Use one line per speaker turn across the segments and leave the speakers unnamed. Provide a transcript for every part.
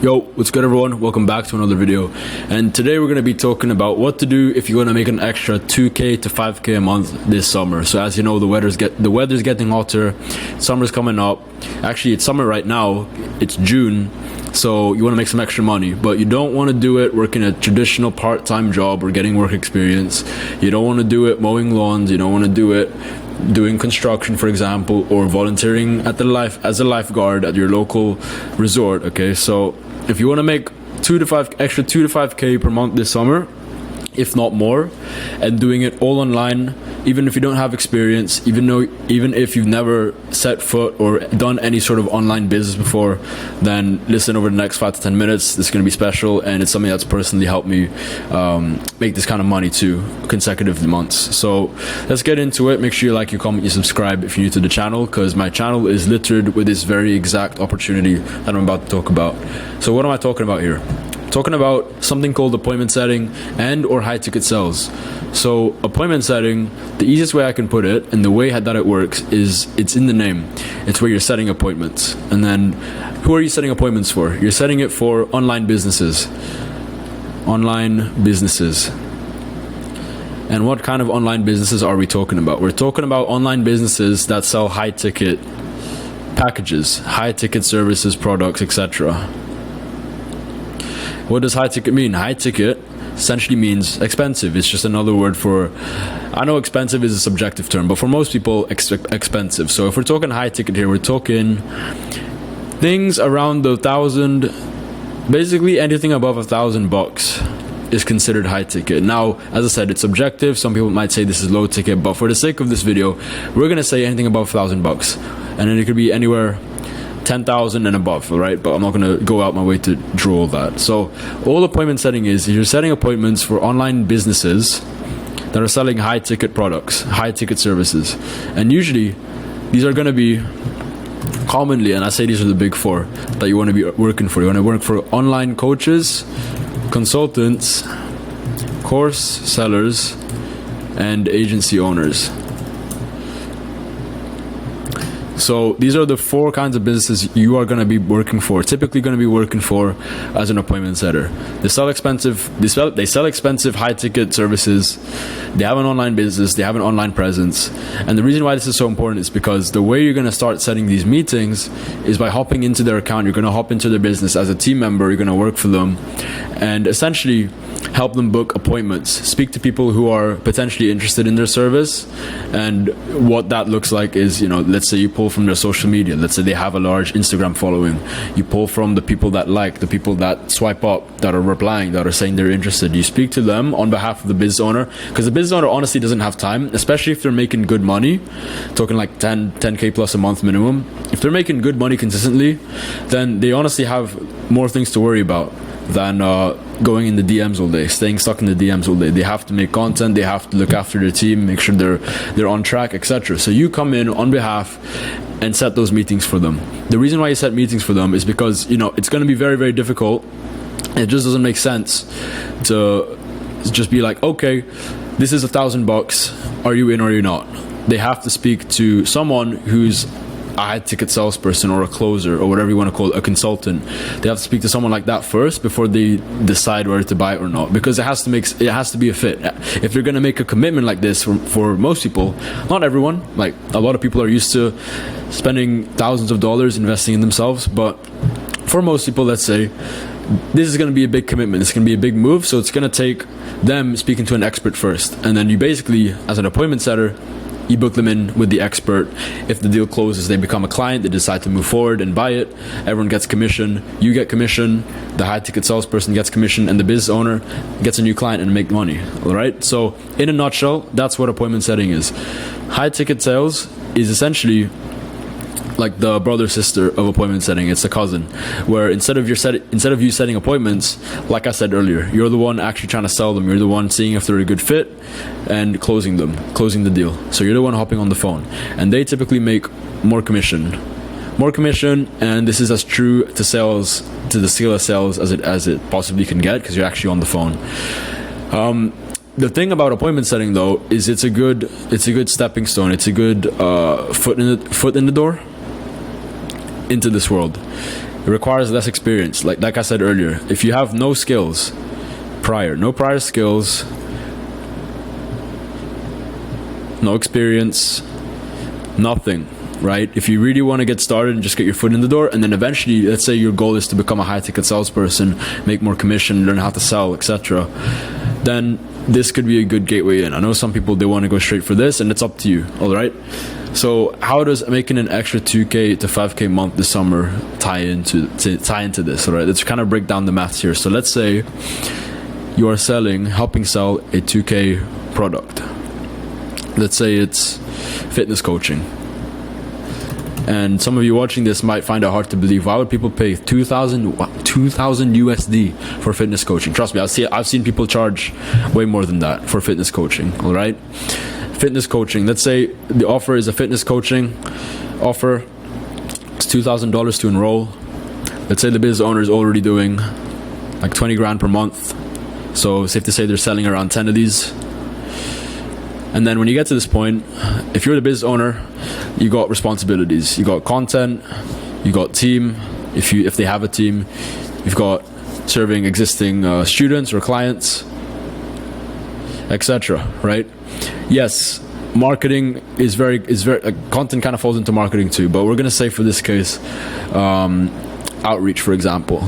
Yo, what's good everyone? Welcome back to another video. And today we're going to be talking about what to do if you want to make an extra 2k to 5k a month this summer. So as you know, the weather's getting hotter, summer's coming up. Actually, it's summer right now. It's June. So you want to make some extra money, but you don't want to do it working a traditional part-time job or getting work experience. You don't want to do it mowing lawns. You don't want to do it doing construction, for example, or volunteering at as a lifeguard at your local resort. Okay, so if you want to make 2 to 5k per month this summer, if not more, and doing it all online, even if you don't have experience, even if you've never set foot or done any sort of online business before, then listen over the next 5 to 10 minutes. This is going to be special, and it's something that's personally helped me make this kind of money too, consecutive months. So let's get into it. Make sure you like, you comment, you subscribe if you're new to the channel, because my channel is littered with this very exact opportunity that I'm about to talk about. So what am I talking about here? Talking about something called appointment setting and or high ticket sales. So appointment setting, the easiest way I can put it and the way that it works is it's in the name. It's where you're setting appointments. And then who are you setting appointments for? You're setting it for online businesses. Online businesses. And what kind of online businesses are we talking about? We're talking about online businesses that sell high ticket packages, high ticket services, products, etc. What does high ticket mean? High ticket essentially means expensive. It's just another word for, I know expensive is a subjective term, but for most people, expensive. So if we're talking high ticket here, we're talking things around the $1,000, basically anything above $1,000 is considered high ticket. Now, as I said, it's subjective. Some people might say this is low ticket, but for the sake of this video, we're gonna say anything above $1,000, and then it could be anywhere 10,000 and above, right? But I'm not going to go out my way to draw that. So all appointment setting is you're setting appointments for online businesses that are selling high ticket products, high ticket services. And usually these are going to be commonly, and I say these are the big four that you want to be working for. You want to work for online coaches, consultants, course sellers, and agency owners. So these are the four kinds of businesses you are going to be working for, typically going to be working for as an appointment setter. They sell expensive high ticket services. They have an online business, they have an online presence. And the reason why this is so important is because the way you're going to start setting these meetings is by hopping into their account. You're going to hop into their business as a team member. You're going to work for them and essentially help them book appointments, speak to people who are potentially interested in their service. And what that looks like is, let's say you pull from their social media. Let's say they have a large Instagram following. You pull from the people that like, the people that swipe up, that are replying, that are saying they're interested. You speak to them on behalf of the business owner, because the business owner honestly doesn't have time, especially if they're making good money, talking like 10k plus a month minimum. If they're making good money consistently, then they honestly have more things to worry about than going in the DMs all day, staying stuck in the DMs all day. They have to make content, they have to look after their team, make sure they're on track, etc. So you come in on behalf and set those meetings for them. The reason why you set meetings for them is because it's going to be very, very difficult. It just doesn't make sense to just be like, okay, this is $1,000, are you in or are you not? They have to speak to someone who's a high ticket salesperson or a closer or whatever you want to call it, a consultant. They have to speak to someone like that first before they decide whether to buy it or not, because it has to be a fit. If you're going to make a commitment like this for most people, not everyone, like a lot of people are used to spending thousands of dollars investing in themselves, but for most people, let's say this is going to be a big commitment, it's going to be a big move, so it's going to take them speaking to an expert first, and then you basically, as an appointment setter, you book them in with the expert. If the deal closes, they become a client, they decide to move forward and buy it. Everyone gets commission, you get commission, the high ticket salesperson gets commission, and the business owner gets a new client and make money. All right, so in a nutshell, that's what appointment setting is. High ticket sales is essentially like the brother sister of appointment setting. It's a cousin, where instead of you setting appointments, like I said earlier, you're the one actually trying to sell them. You're the one seeing if they're a good fit and closing the deal. So you're the one hopping on the phone, and they typically make more commission, and this is as true to sales, to the scale of sales as it possibly can get, because you're actually on the phone. The thing about appointment setting though is it's a good stepping stone. It's a good foot in the door into this world. It requires less experience. Like I said earlier, if you have no skills no prior skills, no experience, nothing, right? If you really want to get started and just get your foot in the door, and then eventually, let's say your goal is to become a high-ticket salesperson, make more commission, learn how to sell, etc., then this could be a good gateway in. I know some people, they want to go straight for this, and it's up to you, all right? So how does making an extra 2K to 5K a month this summer tie into this, all right? Let's kind of break down the maths here. So let's say you are helping sell a 2K product. Let's say it's fitness coaching. And some of you watching this might find it hard to believe. Why would people pay 2,000 USD for fitness coaching? Trust me, I've seen people charge way more than that for fitness coaching, all right? Fitness coaching, let's say the offer is a fitness coaching offer. It's $2,000 to enroll. Let's say the business owner is already doing like 20 grand per month. So safe to say they're selling around 10 of these. And then when you get to this point, if you're the business owner, you got responsibilities. You got content, you got team. If they have a team, you've got serving existing students or clients, etc. Right? Yes, marketing is very content kind of falls into marketing too. But we're gonna say for this case, outreach, for example,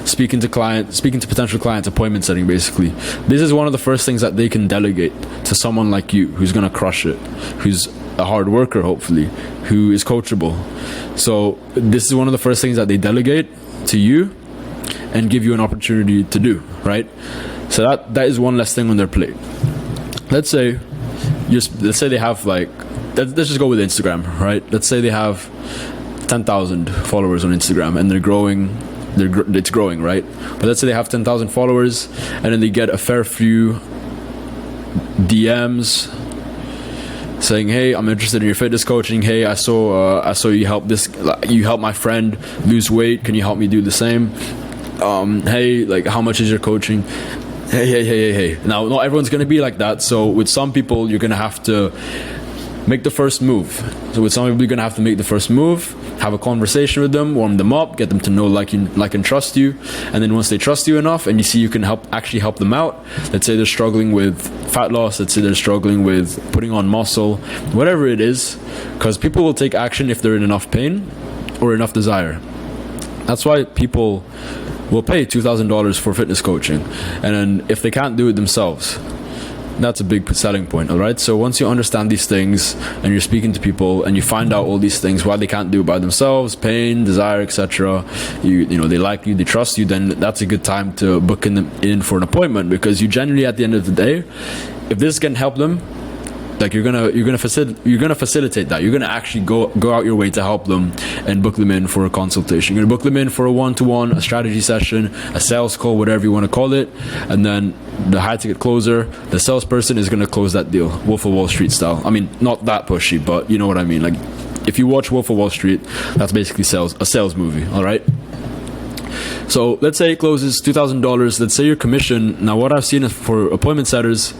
speaking to potential clients, appointment setting. Basically, this is one of the first things that they can delegate to someone like you, who's gonna crush it, who's a hard worker, hopefully, who is coachable. So this is one of the first things that they delegate to you and give you an opportunity to do, right? So that is one less thing on their plate. Let's say they have let's just go with Instagram, right? Let's say they have 10,000 followers on Instagram and they're growing. It's growing, right? But let's say they have 10,000 followers and then they get a fair few DMs saying, "Hey, I'm interested in your fitness coaching. Hey, I saw you help my friend lose weight. Can you help me do the same? Hey, how much is your coaching?" Hey. Now, not everyone's going to be like that. So with some people, you're going to have to make the first move. So with some people, you're going to have to make the first move, have a conversation with them, warm them up, get them to know, like and trust you. And then once they trust you enough and you see you can actually help them out, let's say they're struggling with fat loss, let's say they're struggling with putting on muscle, whatever it is, because people will take action if they're in enough pain or enough desire. That's why people will pay $2,000 for fitness coaching. And then if they can't do it themselves, that's a big selling point, all right? So once you understand these things and you're speaking to people and you find out all these things, why they can't do it by themselves, pain, desire, etc., you know, they like you, they trust you, then that's a good time to book them in for an appointment, because you generally, at the end of the day, if this can help them, you're gonna facilitate that. You're gonna actually go out your way to help them and book them in for a consultation. You're gonna book them in for a one-to-one, a strategy session, a sales call, whatever you want to call it, and then the high-ticket closer, the salesperson, is gonna close that deal, Wolf of Wall Street style. I mean, not that pushy, but you know what I mean. Like, if you watch Wolf of Wall Street, that's basically a sales movie. All right. So let's say it closes $2,000. Let's say your commission. Now, what I've seen for appointment setters,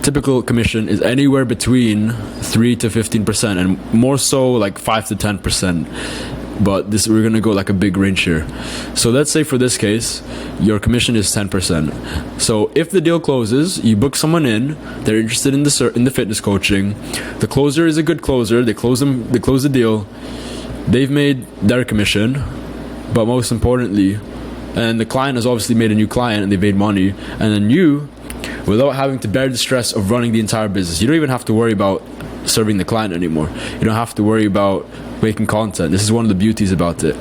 typical commission is anywhere between 3 to 15%, and more so like 5 to 10%. But we're gonna go like a big range here. So let's say for this case, your commission is 10%. So if the deal closes, you book someone in, they're interested in the fitness coaching. The closer is a good closer. They close the deal. They've made their commission, but most importantly, and the client has obviously made a new client and they made money, and then you, without having to bear the stress of running the entire business. You don't even have to worry about serving the client anymore. You don't have to worry about making content. This is one of the beauties about it.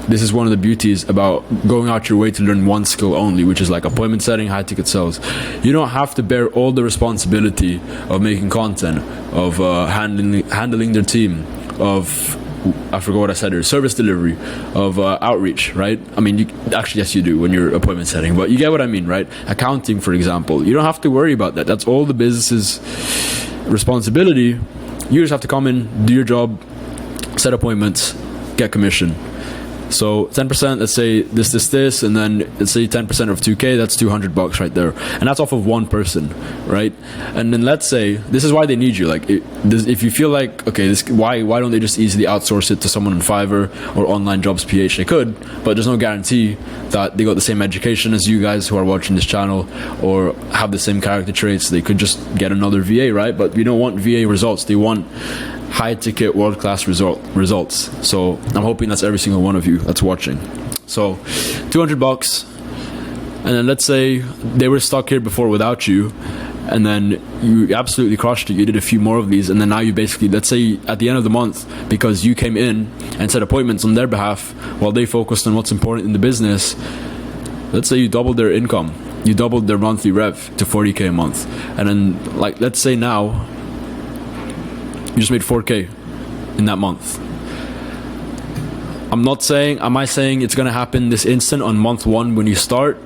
This is one of the beauties about going out your way to learn one skill only, which is like appointment setting, high ticket sales. You don't have to bear all the responsibility of making content, of handling their team, of, I forgot what I said here, service delivery, of outreach, right? I mean, yes, you do when you're appointment setting, but you get what I mean, right? Accounting, for example, you don't have to worry about that. That's all the business's responsibility. You just have to come in, do your job, set appointments, get commission. So 10%, let's say this, and then let's say 10% of 2K, that's $200 right there. And that's off of one person, right? And then let's say, this is why they need you. Like, if you feel like, okay, why don't they just easily outsource it to someone on Fiverr or Online Jobs PH? They could, but there's no guarantee that they got the same education as you guys who are watching this channel or have the same character traits. They could just get another VA, right? But we don't want VA results. They want high ticket, world-class results. So I'm hoping that's every single one of you that's watching. So $200, and then let's say they were stuck here before without you, and then you absolutely crushed it. You did a few more of these, and then now you basically, let's say at the end of the month, because you came in and set appointments on their behalf while they focused on what's important in the business, let's say you doubled their income, you doubled their monthly rev to 40K a month. And then, like, let's say now you just made 4K in that month. Am I saying it's gonna happen this instant on month one when you start?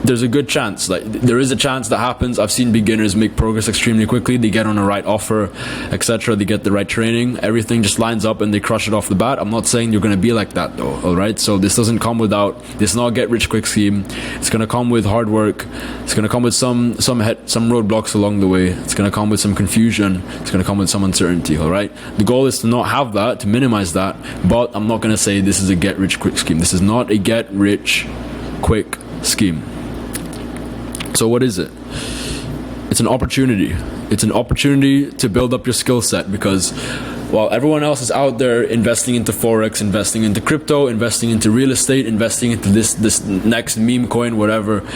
There's a good chance, like there is a chance that happens. I've seen beginners make progress extremely quickly. They get on the right offer, etc. They get the right training, everything just lines up and they crush it off the bat. I'm not saying you're going to be like that though, all right? So this doesn't come without, this is not a get rich quick scheme. It's going to come with hard work. It's going to come with some roadblocks along the way. It's going to come with some confusion. It's going to come with some uncertainty, all right? The goal is to not have that, to minimize that, but I'm not going to say this is a get rich quick scheme. This is not a get rich quick scheme. So what is it? It's an opportunity. It's an opportunity to build up your skill set, because while everyone else is out there investing into Forex, investing into crypto, investing into real estate, investing into this next meme coin, whatever,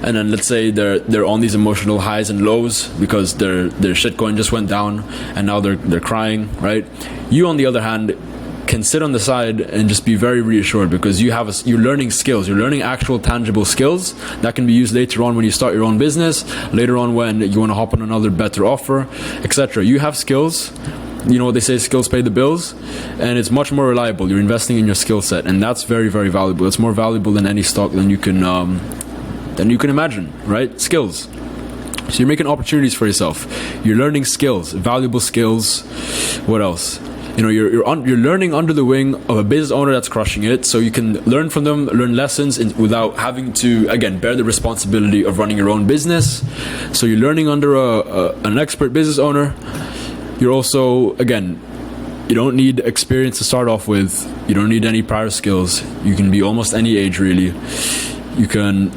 and then let's say they're on these emotional highs and lows because their shitcoin just went down and now they're crying, right? You, on the other hand, can sit on the side and just be very reassured, because you're learning skills. You're learning actual tangible skills that can be used later on when you start your own business, later on when you want to hop on another better offer, etc. You have skills. You know what they say, skills pay the bills, and it's much more reliable. You're investing in your skill set, and that's very, very valuable. It's more valuable than any stock than you can imagine, right? Skills. So you're making opportunities for yourself. You're learning skills, valuable skills. What else? You know, you're learning under the wing of a business owner that's crushing it, so you can learn from them, learn lessons without having to, again, bear the responsibility of running your own business. So you're learning under an expert business owner. You're also, again, you don't need experience to start off with. You don't need any prior skills. You can be almost any age, really. You can,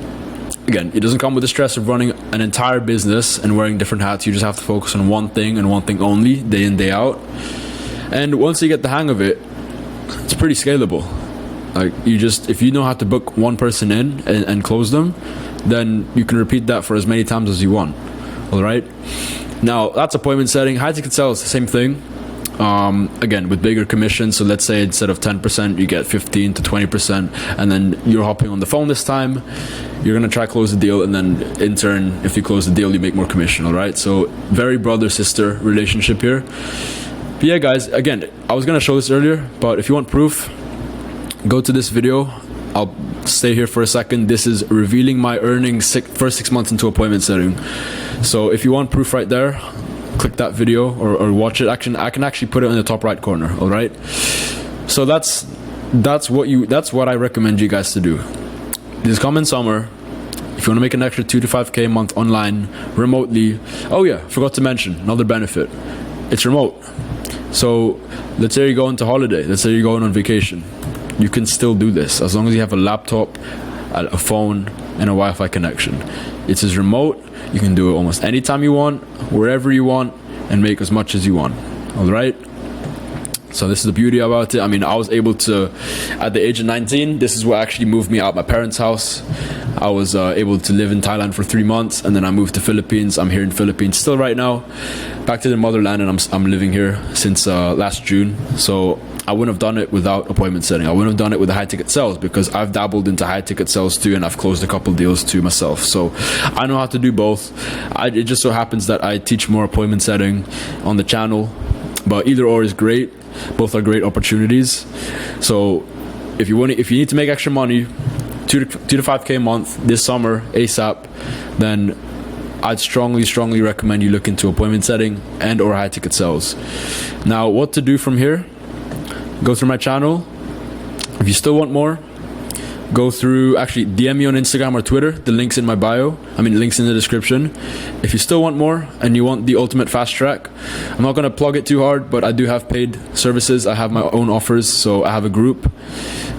again, it doesn't come with the stress of running an entire business and wearing different hats. You just have to focus on one thing and one thing only, day in, day out. And once you get the hang of it, it's pretty scalable. Like, if you know how to book one person in and close them, then you can repeat that for as many times as you want. All right. Now that's appointment setting. High ticket sales, the same thing. Again, with bigger commissions. So let's say instead of 10%, you get 15 to 20%, and then you're hopping on the phone this time. You're gonna try close the deal, and then in turn, if you close the deal, you make more commission. All right. So very brother-sister relationship here. But yeah, guys, again, I was going to show this earlier, but if you want proof, go to this video. I'll stay here for a second. This is revealing my earnings first 6 months into appointment setting. So if you want proof right there, click that video or watch it. Actually, I can actually put it in the top right corner, all right? So that's what I recommend you guys to do. This coming summer, if you want to make an extra 2 to 5K a month online, remotely. Oh yeah, forgot to mention, another benefit. It's remote. So let's say you're going to holiday, let's say you're going on vacation, you can still do this as long as you have a laptop, a phone, and a Wi-Fi connection. It's as remote. You can do it almost anytime you want, wherever you want, and make as much as you want. All right. So this is the beauty about it. I mean, I was able to, at the age of 19, this is what actually moved me out my parents' house. I was able to live in Thailand for 3 months, and then I moved to Philippines. I'm here in Philippines still right now, back to the motherland, and I'm living here since last June. So I wouldn't have done it without appointment setting. I wouldn't have done it with the high ticket sales, because I've dabbled into high ticket sales too, and I've closed a couple deals too myself. So I know how to do both. It just so happens that I teach more appointment setting on the channel, but either or is great. Both are great opportunities. So if you need to make extra money, 2 to 5K a month this summer ASAP, then I'd strongly recommend you look into appointment setting and or high ticket sales. Now, what to do from here? Go through my channel, If you still want more, go through, actually DM me on Instagram or Twitter. The link's in my bio. Links in the description. If you still want more and you want the ultimate fast track, I'm not going to plug it too hard, but I do have paid services. I have my own offers. So I have a group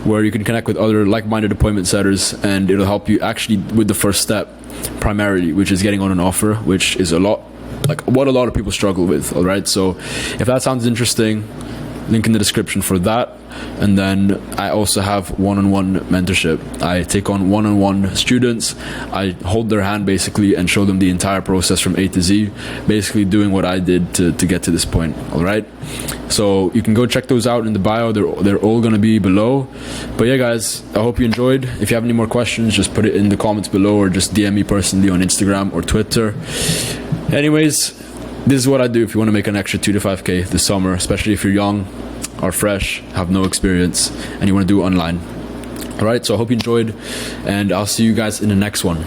where you can connect with other like-minded appointment setters, and it'll help you actually with the first step primarily, which is getting on an offer, which is what a lot of people struggle with. All right. So if that sounds interesting, link in the description for that. And then I also have one-on-one mentorship. I take on one-on-one students. I hold their hand basically and show them the entire process from A to Z, basically doing what I did to get to this point. All right. So you can go check those out in the bio. They're all going to be below. But yeah, guys, I hope you enjoyed. If you have any more questions, just put it in the comments below or just DM me personally on Instagram or Twitter. Anyways, this is what I do if you want to make an extra 2 to 5K this summer, especially if you're young, are fresh, have no experience, and you want to do it online. All right, so I hope you enjoyed, and I'll see you guys in the next one.